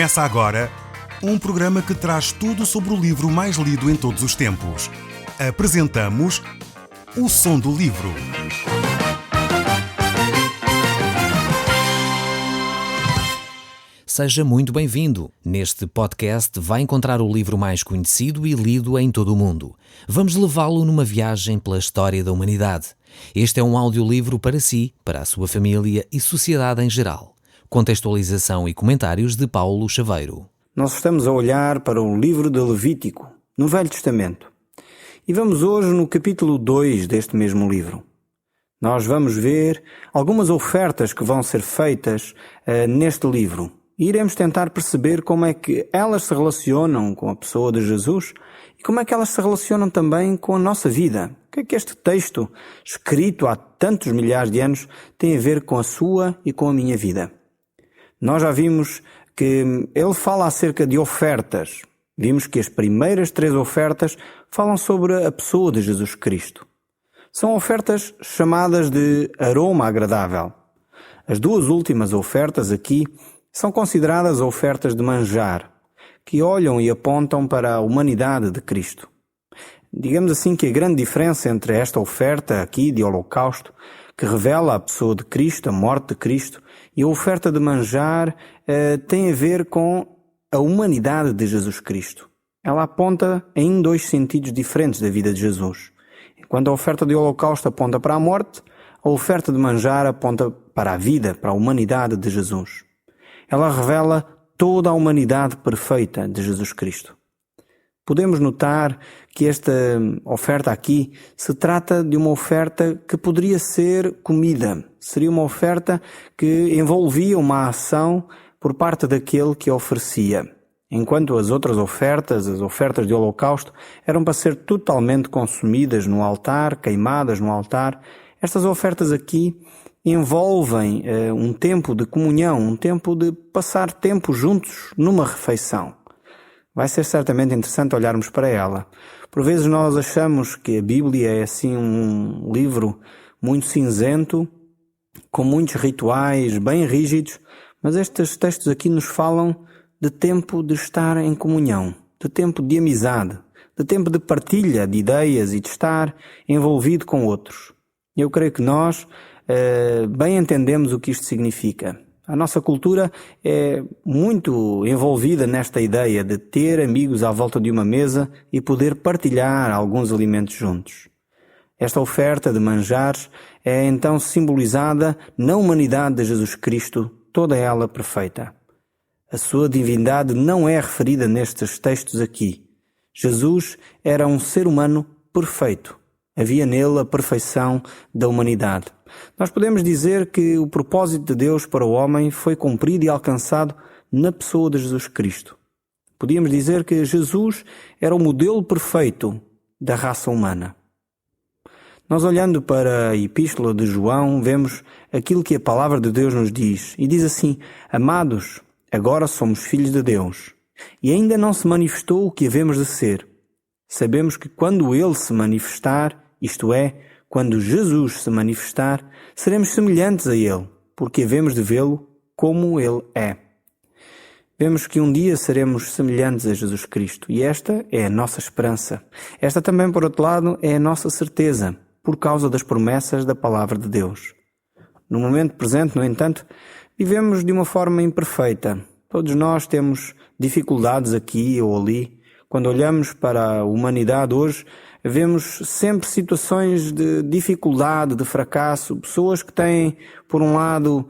Começa agora um programa que traz tudo sobre o livro mais lido em todos os tempos. Apresentamos O Som do Livro. Seja muito bem-vindo. Neste podcast vai encontrar o livro mais conhecido e lido em todo o mundo. Vamos levá-lo numa viagem pela história da humanidade. Este é um audiolivro para si, para a sua família e sociedade em geral. Contextualização e comentários de Paulo Chaveiro. Nós estamos a olhar para o livro de Levítico, no Velho Testamento. E vamos hoje no capítulo 2 deste mesmo livro. Nós vamos ver algumas ofertas que vão ser feitas neste livro. E iremos tentar perceber como é que elas se relacionam com a pessoa de Jesus e como é que elas se relacionam também com a nossa vida. O que é que este texto, escrito há tantos milhares de anos, tem a ver com a sua e com a minha vida? Nós já vimos que ele fala acerca de ofertas. Vimos que as primeiras 3 ofertas falam sobre a pessoa de Jesus Cristo. São ofertas chamadas de aroma agradável. As 2 últimas ofertas aqui são consideradas ofertas de manjar, que olham e apontam para a humanidade de Cristo. Digamos assim que a grande diferença entre esta oferta aqui de holocausto, que revela a pessoa de Cristo, a morte de Cristo, e a oferta de manjar tem a ver com a humanidade de Jesus Cristo. Ela aponta em 2 sentidos diferentes da vida de Jesus. Enquanto a oferta de holocausto aponta para a morte, a oferta de manjar aponta para a vida, para a humanidade de Jesus. Ela revela toda a humanidade perfeita de Jesus Cristo. Podemos notar que esta oferta aqui se trata de uma oferta que poderia ser comida. Seria uma oferta que envolvia uma ação por parte daquele que a oferecia. Enquanto as outras ofertas, as ofertas de holocausto, eram para ser totalmente consumidas no altar, queimadas no altar, estas ofertas aqui envolvem um tempo de comunhão, um tempo de passar tempo juntos numa refeição. Vai ser certamente interessante olharmos para ela. Por vezes nós achamos que a Bíblia é assim um livro muito cinzento, com muitos rituais bem rígidos, mas estes textos aqui nos falam de tempo de estar em comunhão, de tempo de amizade, de tempo de partilha de ideias e de estar envolvido com outros. Eu creio que nós bem entendemos o que isto significa. A nossa cultura é muito envolvida nesta ideia de ter amigos à volta de uma mesa e poder partilhar alguns alimentos juntos. Esta oferta de manjares é então simbolizada na humanidade de Jesus Cristo, toda ela perfeita. A sua divindade não é referida nestes textos aqui. Jesus era um ser humano perfeito. Havia nele a perfeição da humanidade. Nós podemos dizer que o propósito de Deus para o homem foi cumprido e alcançado na pessoa de Jesus Cristo. Podíamos dizer que Jesus era o modelo perfeito da raça humana. Nós, olhando para a Epístola de João, vemos aquilo que a palavra de Deus nos diz. E diz assim: Amados, agora somos filhos de Deus, e ainda não se manifestou o que havemos de ser. Sabemos que quando Ele se manifestar, isto é, quando Jesus se manifestar, seremos semelhantes a Ele, porque havemos de vê-lo como Ele é. Vemos que um dia seremos semelhantes a Jesus Cristo, e esta é a nossa esperança. Esta também, por outro lado, é a nossa certeza, por causa das promessas da palavra de Deus. No momento presente, no entanto, vivemos de uma forma imperfeita. Todos nós temos dificuldades aqui ou ali. Quando olhamos para a humanidade hoje, vemos sempre situações de dificuldade, de fracasso, pessoas que têm, por um lado,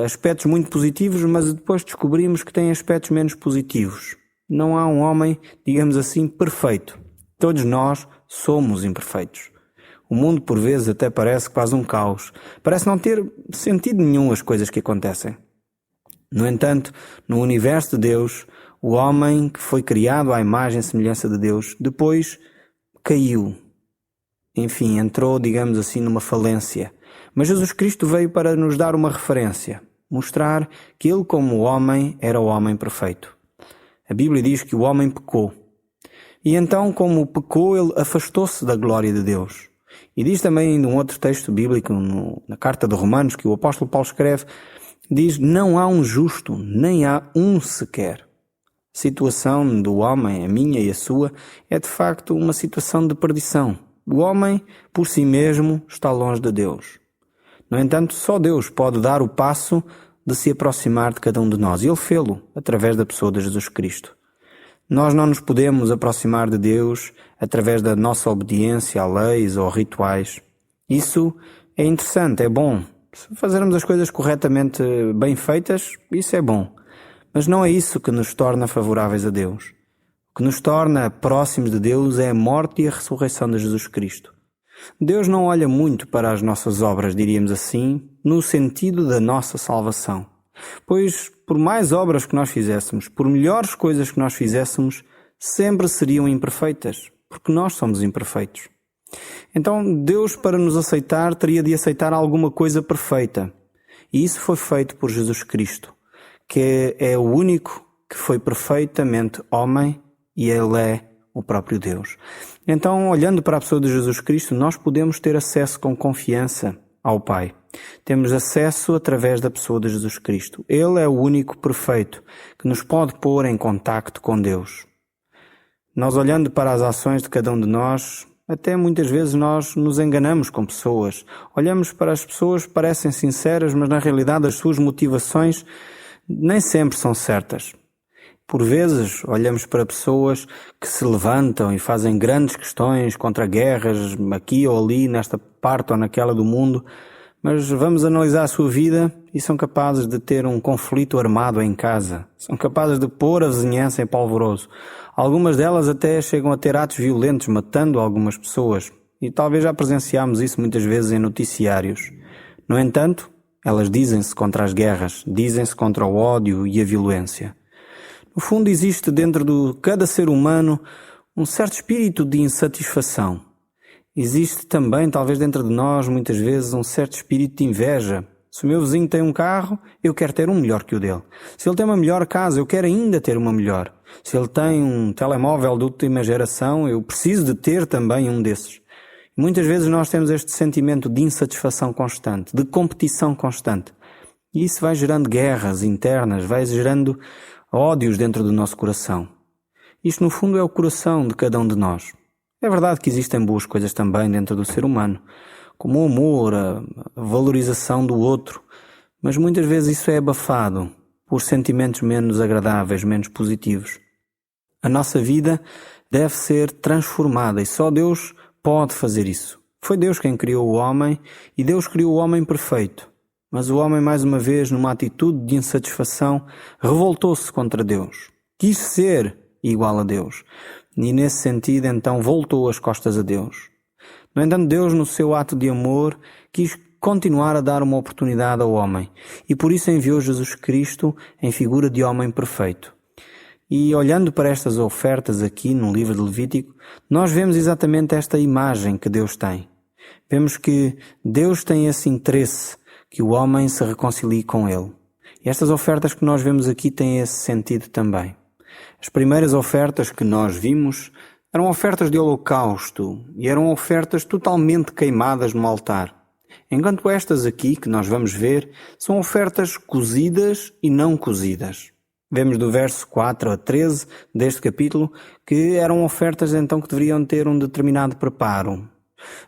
aspectos muito positivos, mas depois descobrimos que têm aspectos menos positivos. Não há um homem, digamos assim, perfeito. Todos nós somos imperfeitos. O mundo, por vezes, até parece que faz um caos. Parece não ter sentido nenhum as coisas que acontecem. No entanto, no universo de Deus, o homem que foi criado à imagem e semelhança de Deus, depois caiu. Enfim, entrou, digamos assim, numa falência. Mas Jesus Cristo veio para nos dar uma referência, mostrar que Ele, como homem, era o homem perfeito. A Bíblia diz que o homem pecou. E então, como pecou, Ele afastou-se da glória de Deus. E diz também num outro texto bíblico, na carta de Romanos, que o apóstolo Paulo escreve, Diz: não há um justo, nem há um sequer. A situação do homem, a minha e a sua, é de facto uma situação de perdição. O homem, por si mesmo, está longe de Deus. No entanto, só Deus pode dar o passo de se aproximar de cada um de nós. E Ele fê-lo através da pessoa de Jesus Cristo. Nós não nos podemos aproximar de Deus através da nossa obediência a leis ou rituais. Isso é interessante, é bom. Se fazermos as coisas corretamente bem feitas, isso é bom. Mas não é isso que nos torna favoráveis a Deus. O que nos torna próximos de Deus é a morte e a ressurreição de Jesus Cristo. Deus não olha muito para as nossas obras, diríamos assim, no sentido da nossa salvação. Pois, por mais obras que nós fizéssemos, por melhores coisas que nós fizéssemos, sempre seriam imperfeitas, porque nós somos imperfeitos. Então, Deus, para nos aceitar, teria de aceitar alguma coisa perfeita. E isso foi feito por Jesus Cristo, que é o único que foi perfeitamente homem e Ele é o próprio Deus. Então, olhando para a pessoa de Jesus Cristo, nós podemos ter acesso com confiança ao Pai. Temos acesso através da pessoa de Jesus Cristo. Ele é o único perfeito que nos pode pôr em contacto com Deus. Nós, olhando para as ações de cada um de nós, até muitas vezes nós nos enganamos com pessoas. Olhamos para as pessoas, parecem sinceras, mas na realidade as suas motivações nem sempre são certas. Por vezes olhamos para pessoas que se levantam e fazem grandes questões contra guerras aqui ou ali, nesta parte ou naquela do mundo, mas vamos analisar a sua vida e são capazes de ter um conflito armado em casa. São capazes de pôr a vizinhança em polvoroso. Algumas delas até chegam a ter atos violentos, matando algumas pessoas. E talvez já presenciámos isso muitas vezes em noticiários. No entanto, elas dizem-se contra as guerras, dizem-se contra o ódio e a violência. No fundo, existe dentro de cada ser humano um certo espírito de insatisfação. Existe também, talvez dentro de nós, muitas vezes, um certo espírito de inveja. Se o meu vizinho tem um carro, eu quero ter um melhor que o dele. Se ele tem uma melhor casa, eu quero ainda ter uma melhor. Se ele tem um telemóvel de última geração, eu preciso de ter também um desses. E muitas vezes nós temos este sentimento de insatisfação constante, de competição constante. E isso vai gerando guerras internas, vai gerando ódios dentro do nosso coração. Isto, no fundo, é o coração de cada um de nós. É verdade que existem boas coisas também dentro do ser humano, como o amor, a valorização do outro, mas muitas vezes isso é abafado por sentimentos menos agradáveis, menos positivos. A nossa vida deve ser transformada e só Deus pode fazer isso. Foi Deus quem criou o homem e Deus criou o homem perfeito. Mas o homem, mais uma vez, numa atitude de insatisfação, revoltou-se contra Deus. Quis ser igual a Deus. E nesse sentido, então, voltou as costas a Deus. No entanto, Deus, no seu ato de amor, quis continuar a dar uma oportunidade ao homem. E por isso enviou Jesus Cristo em figura de homem perfeito. E olhando para estas ofertas aqui no livro de Levítico, nós vemos exatamente esta imagem que Deus tem. Vemos que Deus tem esse interesse que o homem se reconcilie com Ele. E estas ofertas que nós vemos aqui têm esse sentido também. As primeiras ofertas que nós vimos eram ofertas de holocausto e eram ofertas totalmente queimadas no altar. Enquanto estas aqui, que nós vamos ver, são ofertas cozidas e não cozidas. Vemos do verso 4 a 13 deste capítulo que eram ofertas então que deveriam ter um determinado preparo.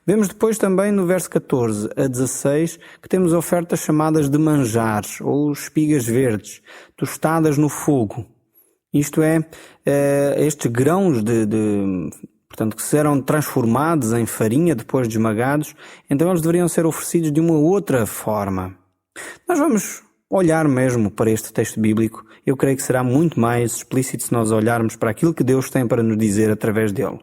Vemos depois também no verso 14 a 16 que temos ofertas chamadas de manjares ou espigas verdes, tostadas no fogo. Isto é, estes grãos portanto, que serão transformados em farinha depois de esmagados, então eles deveriam ser oferecidos de uma outra forma. Nós vamos olhar mesmo para este texto bíblico. Eu creio que será muito mais explícito se nós olharmos para aquilo que Deus tem para nos dizer através dele.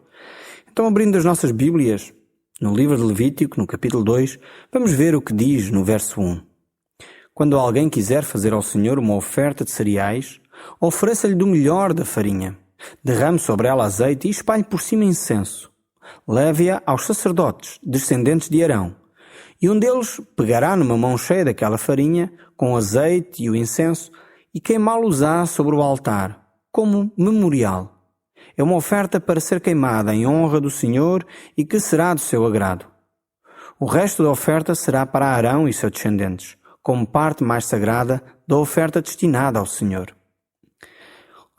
Então, abrindo as nossas Bíblias, no livro de Levítico, no capítulo 2, vamos ver o que diz no verso 1. Quando alguém quiser fazer ao Senhor uma oferta de cereais, ofereça-lhe do melhor da farinha. Derrame sobre ela azeite e espalhe por cima incenso. Leve-a aos sacerdotes, descendentes de Arão. E um deles pegará numa mão cheia daquela farinha, com o azeite e o incenso, e queimá-los-á sobre o altar, como memorial. É uma oferta para ser queimada em honra do Senhor e que será do seu agrado. O resto da oferta será para Arão e seus descendentes, como parte mais sagrada da oferta destinada ao Senhor.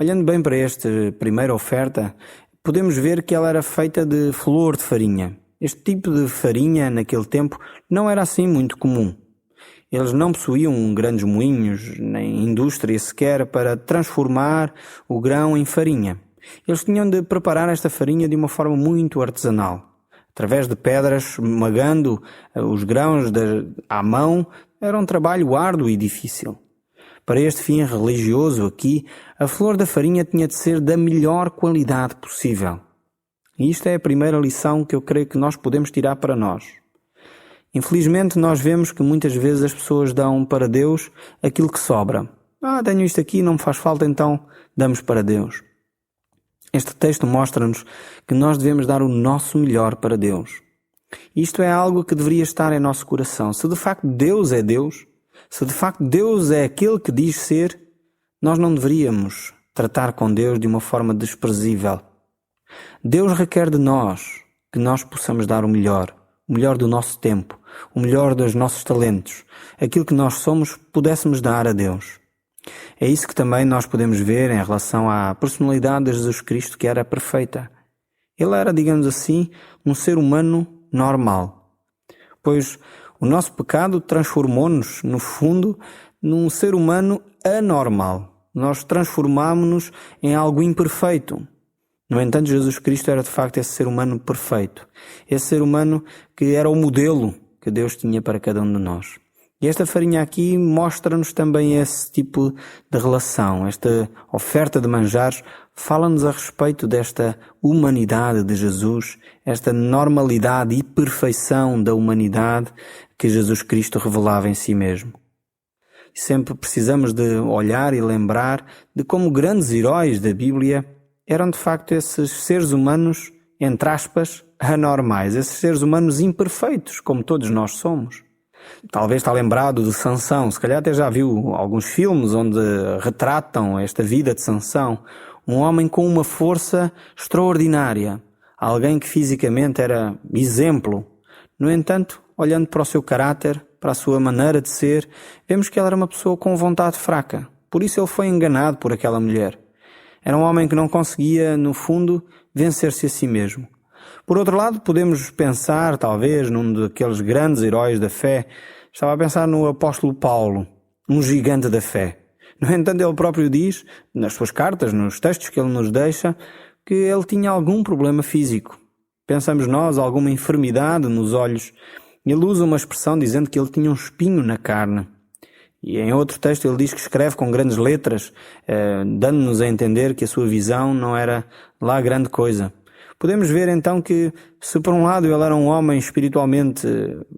Olhando bem para esta primeira oferta, podemos ver que ela era feita de flor de farinha. Este tipo de farinha, naquele tempo, não era assim muito comum. Eles não possuíam grandes moinhos, nem indústria sequer para transformar o grão em farinha. Eles tinham de preparar esta farinha de uma forma muito artesanal. Através de pedras, esmagando os grãos à mão, era um trabalho árduo e difícil. Para este fim religioso aqui, a flor da farinha tinha de ser da melhor qualidade possível. E isto é a primeira lição que eu creio que nós podemos tirar para nós. Infelizmente, nós vemos que muitas vezes as pessoas dão para Deus aquilo que sobra. Tenho isto aqui, não me faz falta, então damos para Deus. Este texto mostra-nos que nós devemos dar o nosso melhor para Deus. Isto é algo que deveria estar em nosso coração. Se de facto Deus é Deus, se de facto Deus é aquele que diz ser, nós não deveríamos tratar com Deus de uma forma desprezível. Deus requer de nós que nós possamos dar o melhor do nosso tempo, o melhor dos nossos talentos, aquilo que nós somos, pudéssemos dar a Deus. É isso que também nós podemos ver em relação à personalidade de Jesus Cristo, que era perfeita. Ele era, digamos assim, um ser humano normal, pois o nosso pecado transformou-nos, no fundo, num ser humano anormal. Nós transformámo-nos em algo imperfeito. No entanto, Jesus Cristo era de facto esse ser humano perfeito. Esse ser humano que era o modelo que Deus tinha para cada um de nós. E esta farinha aqui mostra-nos também esse tipo de relação. Esta oferta de manjares fala-nos a respeito desta humanidade de Jesus, esta normalidade e perfeição da humanidade que Jesus Cristo revelava em si mesmo. Sempre precisamos de olhar e lembrar de como grandes heróis da Bíblia eram de facto esses seres humanos, entre aspas, anormais, esses seres humanos imperfeitos, como todos nós somos. Talvez está lembrado de Sansão, se calhar até já viu alguns filmes onde retratam esta vida de Sansão, um homem com uma força extraordinária, alguém que fisicamente era exemplo. No entanto, olhando para o seu caráter, para a sua maneira de ser, vemos que ele era uma pessoa com vontade fraca. Por isso ele foi enganado por aquela mulher. Era um homem que não conseguia, no fundo, vencer-se a si mesmo. Por outro lado, podemos pensar, talvez, num daqueles grandes heróis da fé. Estava a pensar no apóstolo Paulo, um gigante da fé. No entanto, ele próprio diz, nas suas cartas, nos textos que ele nos deixa, que ele tinha algum problema físico. Pensamos nós, alguma enfermidade nos olhos. Ele usa uma expressão dizendo que ele tinha um espinho na carne. E em outro texto ele diz que escreve com grandes letras, dando-nos a entender que a sua visão não era lá grande coisa. Podemos ver então que, se por um lado ele era um homem espiritualmente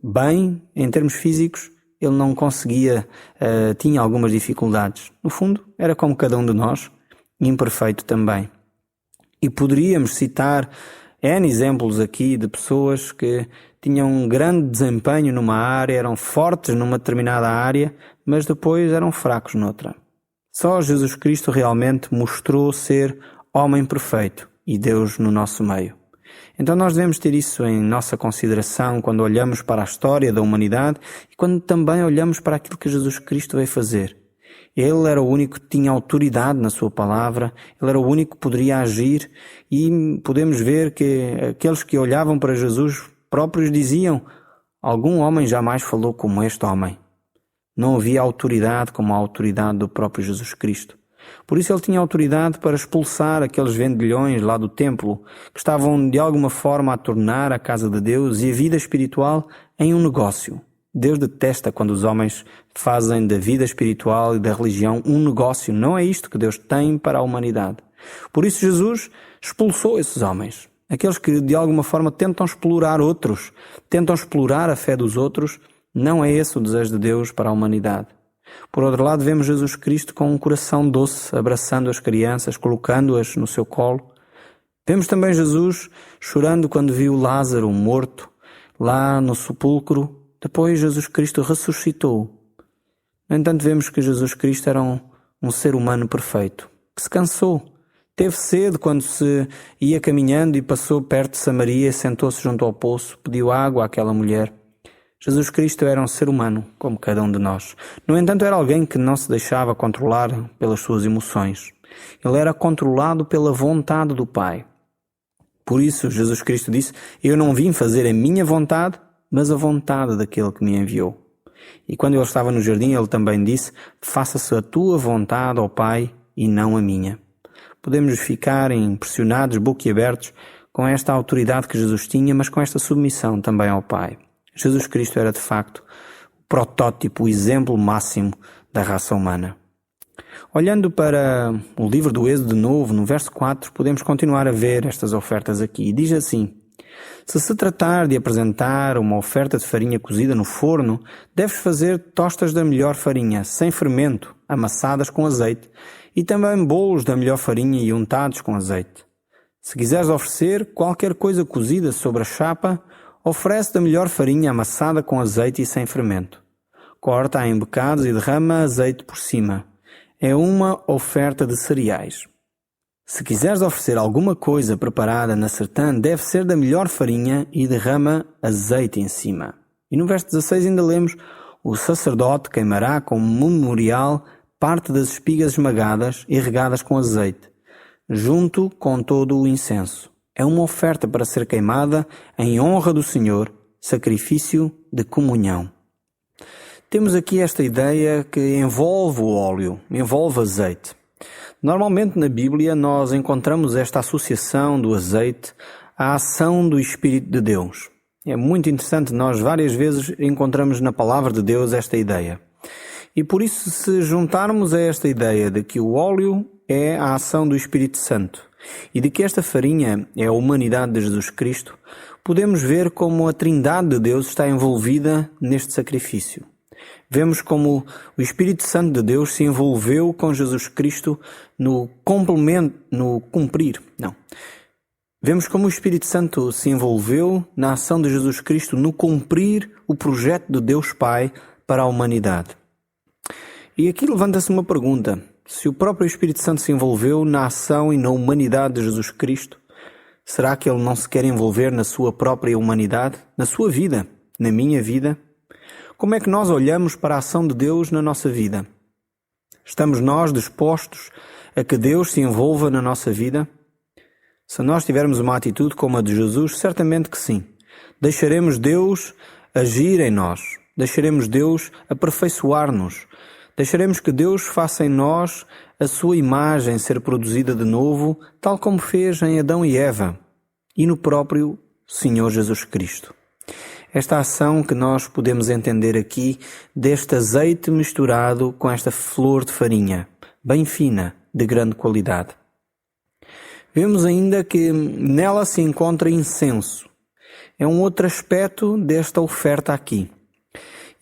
bem, em termos físicos, ele não conseguia, tinha algumas dificuldades. No fundo, era como cada um de nós, imperfeito também. E poderíamos citar N exemplos aqui de pessoas que tinham um grande desempenho numa área, eram fortes numa determinada área, mas depois eram fracos noutra. Só Jesus Cristo realmente mostrou ser homem perfeito e Deus no nosso meio. Então nós devemos ter isso em nossa consideração quando olhamos para a história da humanidade e quando também olhamos para aquilo que Jesus Cristo veio fazer. Ele era o único que tinha autoridade na sua palavra, ele era o único que poderia agir e podemos ver que aqueles que olhavam para Jesus próprios diziam: algum homem jamais falou como este homem. Não havia autoridade como a autoridade do próprio Jesus Cristo. Por isso ele tinha autoridade para expulsar aqueles vendilhões lá do templo que estavam de alguma forma a tornar a casa de Deus e a vida espiritual em um negócio. Deus detesta quando os homens fazem da vida espiritual e da religião um negócio. Não é isto que Deus tem para a humanidade. Por isso Jesus expulsou esses homens. Aqueles que de alguma forma tentam explorar outros, tentam explorar a fé dos outros. Não é esse o desejo de Deus para a humanidade. Por outro lado, vemos Jesus Cristo com um coração doce, abraçando as crianças, colocando-as no seu colo. Vemos também Jesus chorando quando viu Lázaro morto lá no sepulcro. Depois Jesus Cristo ressuscitou. No entanto, vemos que Jesus Cristo era um ser humano perfeito, que se cansou. Teve sede quando se ia caminhando e passou perto de Samaria, sentou-se junto ao poço, pediu água àquela mulher. Jesus Cristo era um ser humano, como cada um de nós. No entanto, era alguém que não se deixava controlar pelas suas emoções. Ele era controlado pela vontade do Pai. Por isso, Jesus Cristo disse: eu não vim fazer a minha vontade, mas a vontade daquele que me enviou. E quando ele estava no jardim, ele também disse: faça-se a tua vontade, ó Pai, e não a minha. Podemos ficar impressionados, boquiabertos, com esta autoridade que Jesus tinha, mas com esta submissão também ao Pai. Jesus Cristo era, de facto, o protótipo, o exemplo máximo da raça humana. Olhando para o livro do Êxodo de novo, no verso 4, podemos continuar a ver estas ofertas aqui. E diz assim: se se tratar de apresentar uma oferta de farinha cozida no forno, deves fazer tostas da melhor farinha, sem fermento, amassadas com azeite, e também bolos da melhor farinha e untados com azeite. Se quiseres oferecer qualquer coisa cozida sobre a chapa, oferece da melhor farinha amassada com azeite e sem fermento. Corta-a em bocados e derrama azeite por cima. É uma oferta de cereais. Se quiseres oferecer alguma coisa preparada na sertã, deve ser da melhor farinha e derrama azeite em cima. E no verso 16 ainda lemos: o sacerdote queimará como memorial parte das espigas esmagadas e regadas com azeite, junto com todo o incenso. É uma oferta para ser queimada em honra do Senhor, sacrifício de comunhão. Temos aqui esta ideia que envolve o óleo, envolve azeite. Normalmente na Bíblia nós encontramos esta associação do azeite à ação do Espírito de Deus. É muito interessante, nós várias vezes encontramos na Palavra de Deus esta ideia. E por isso, se juntarmos a esta ideia de que o óleo é a ação do Espírito Santo e de que esta farinha é a humanidade de Jesus Cristo, podemos ver como a Trindade de Deus está envolvida neste sacrifício. Vemos como o Espírito Santo de Deus se envolveu com Jesus Cristo Vemos como o Espírito Santo se envolveu na ação de Jesus Cristo no cumprir o projeto de Deus Pai para a humanidade. E aqui levanta-se uma pergunta: se o próprio Espírito Santo se envolveu na ação e na humanidade de Jesus Cristo, será que ele não se quer envolver na sua própria humanidade, na sua vida, na minha vida? Como é que nós olhamos para a ação de Deus na nossa vida? Estamos nós dispostos a que Deus se envolva na nossa vida? Se nós tivermos uma atitude como a de Jesus, certamente que sim. Deixaremos Deus agir em nós. Deixaremos Deus aperfeiçoar-nos. Deixaremos que Deus faça em nós a sua imagem ser produzida de novo, tal como fez em Adão e Eva e no próprio Senhor Jesus Cristo. Esta ação que nós podemos entender aqui deste azeite misturado com esta flor de farinha, bem fina, de grande qualidade. Vemos ainda que nela se encontra incenso. É um outro aspecto desta oferta aqui.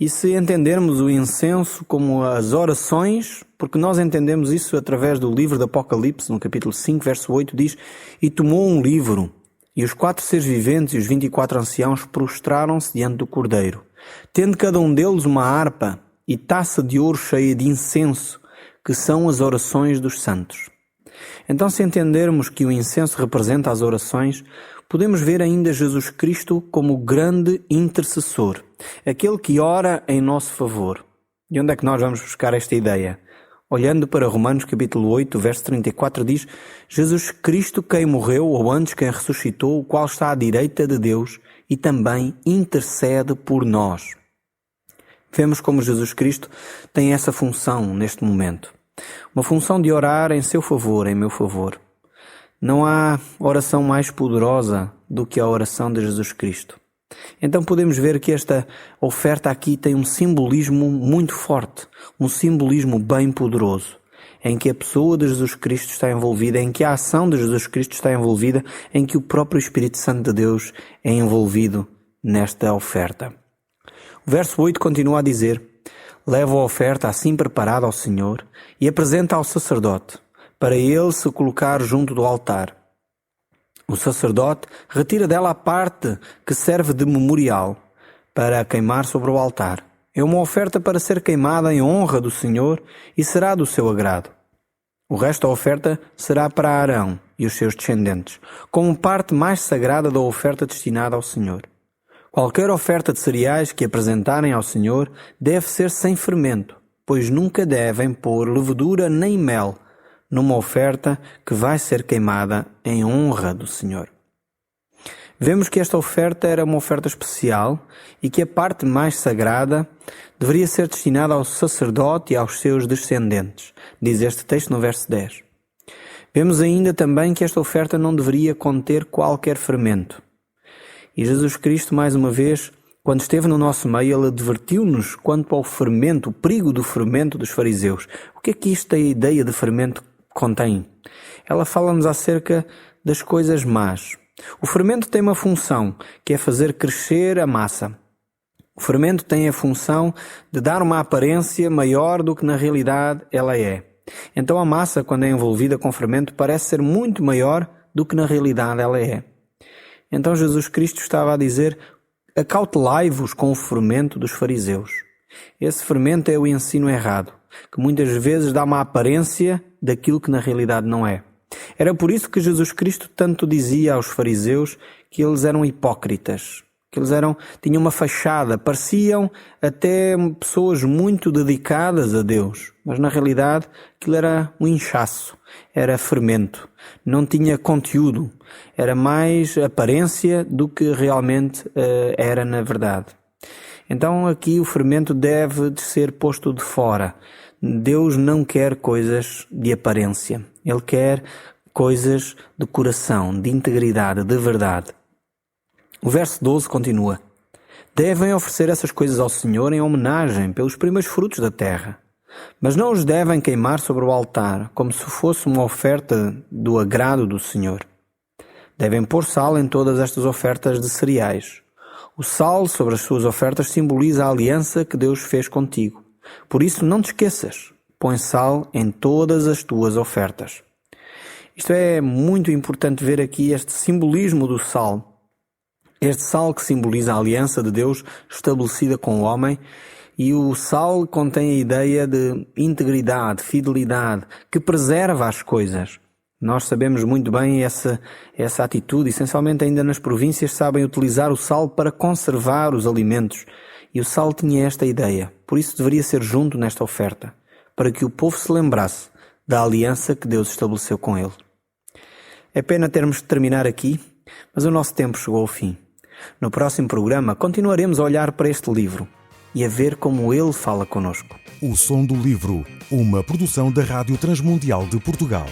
E se entendermos o incenso como as orações, porque nós entendemos isso através do livro do Apocalipse, no capítulo 5, verso 8, diz: e tomou um livro, e os 4 seres viventes e os 24 anciãos prostraram-se diante do Cordeiro, tendo cada um deles uma harpa e taça de ouro cheia de incenso, que são as orações dos santos. Então, se entendermos que o incenso representa as orações, podemos ver ainda Jesus Cristo como o grande intercessor, aquele que ora em nosso favor. E onde é que nós vamos buscar esta ideia? Olhando para Romanos capítulo 8, verso 34, diz: Jesus Cristo quem morreu, ou antes quem ressuscitou, o qual está à direita de Deus e também intercede por nós. Vemos como Jesus Cristo tem essa função neste momento. Uma função de orar em seu favor, em meu favor. Não há oração mais poderosa do que a oração de Jesus Cristo. Então podemos ver que esta oferta aqui tem um simbolismo muito forte, um simbolismo bem poderoso, em que a pessoa de Jesus Cristo está envolvida, em que a ação de Jesus Cristo está envolvida, em que o próprio Espírito Santo de Deus é envolvido nesta oferta. O verso 8 continua a dizer: leva a oferta assim preparada ao Senhor e apresenta ao sacerdote, para ele se colocar junto do altar. O sacerdote retira dela a parte que serve de memorial para a queimar sobre o altar. É uma oferta para ser queimada em honra do Senhor e será do seu agrado. O resto da oferta será para Arão e os seus descendentes, como parte mais sagrada da oferta destinada ao Senhor. Qualquer oferta de cereais que apresentarem ao Senhor deve ser sem fermento, pois nunca devem pôr levedura nem mel numa oferta que vai ser queimada em honra do Senhor. Vemos que esta oferta era uma oferta especial e que a parte mais sagrada deveria ser destinada ao sacerdote e aos seus descendentes, diz este texto no verso 10. Vemos ainda também que esta oferta não deveria conter qualquer fermento. E Jesus Cristo, mais uma vez, quando esteve no nosso meio, Ele advertiu-nos quanto ao fermento, o perigo do fermento dos fariseus. O que é que isto, a ideia de fermento, contém? Ela fala-nos acerca das coisas más. O fermento tem uma função, que é fazer crescer a massa. O fermento tem a função de dar uma aparência maior do que na realidade ela é. Então a massa, quando é envolvida com fermento, parece ser muito maior do que na realidade ela é. Então Jesus Cristo estava a dizer: acautelai-vos com o fermento dos fariseus. Esse fermento é o ensino errado, que muitas vezes dá uma aparência daquilo que na realidade não é. Era por isso que Jesus Cristo tanto dizia aos fariseus que eles eram hipócritas, que eles tinham uma fachada, pareciam até pessoas muito dedicadas a Deus, mas na realidade aquilo era um inchaço, era fermento, não tinha conteúdo, era mais aparência do que realmente era na verdade. Então aqui o fermento deve de ser posto de fora. Deus não quer coisas de aparência, Ele quer coisas de coração, de integridade, de verdade. O verso 12 continua: devem oferecer essas coisas ao Senhor em homenagem pelos primeiros frutos da terra, mas não os devem queimar sobre o altar, como se fosse uma oferta do agrado do Senhor. Devem pôr sal em todas estas ofertas de cereais. O sal sobre as suas ofertas simboliza a aliança que Deus fez contigo. Por isso não te esqueças, põe sal em todas as tuas ofertas. Isto é muito importante ver aqui este simbolismo do sal. Este sal que simboliza a aliança de Deus estabelecida com o homem, e o sal contém a ideia de integridade, fidelidade, que preserva as coisas. Nós sabemos muito bem essa atitude, essencialmente ainda nas províncias sabem utilizar o sal para conservar os alimentos. E o sal tinha esta ideia, por isso deveria ser junto nesta oferta, para que o povo se lembrasse da aliança que Deus estabeleceu com ele. É pena termos de terminar aqui, mas o nosso tempo chegou ao fim. No próximo programa continuaremos a olhar para este livro e a ver como ele fala connosco. O Som do Livro, uma produção da Rádio Transmundial de Portugal.